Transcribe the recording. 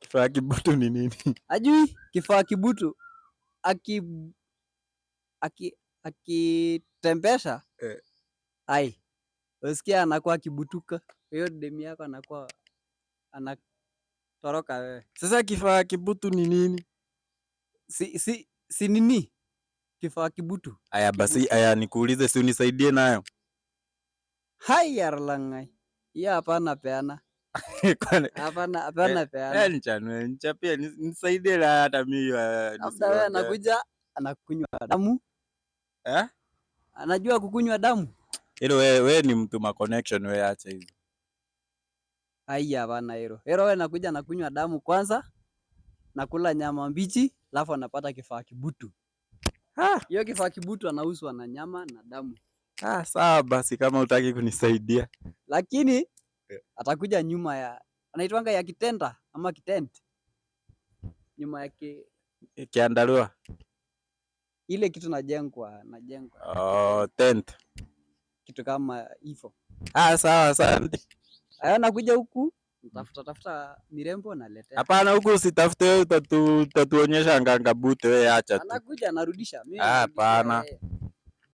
Kifaa kibutu ni nini? Ajui kifaa kibutu akitembesha ai usikia anakuwa kibutuka. Hiyo demu yako anakuwa anatoroka wewe. Sasa kifaa kibutu ni nini? Si nini? Kifaa kibutu. Aya basi, aya nikuulize, si unisaidie nayo. Haya langai. Hiyo hapana peana. Hapana peana. Nichapie nisaidie na hata mimi. Labda wewe anakuja anakunywa damu. Anajua kukunywa damu. Hilo wewe ni mtu ma connection, wewe acha hizo. Haya bana hilo. Hilo wewe anakuja anakunywa damu kwanza, nakula nyama mbichi, alafu anapata kifaa kibutu. Hiyo kifaa kibutu anauzwa na nyama na damu. Sawa basi, kama utaki kunisaidia. Lakini atakuja nyuma ya anaitwanga ya kitenda ama kitent. Nyuma yake Kiandalua. Ile kitu najengwa. Tent. Kitu kama hivyo. Sawa, asante. Aya nakuja huku, tafuta mirembo naletea. Hapana, huku usitafute wewe, utatuonyesha ngangabute wewe, acha tu. Anakuja anarudisha mimi. Hapana.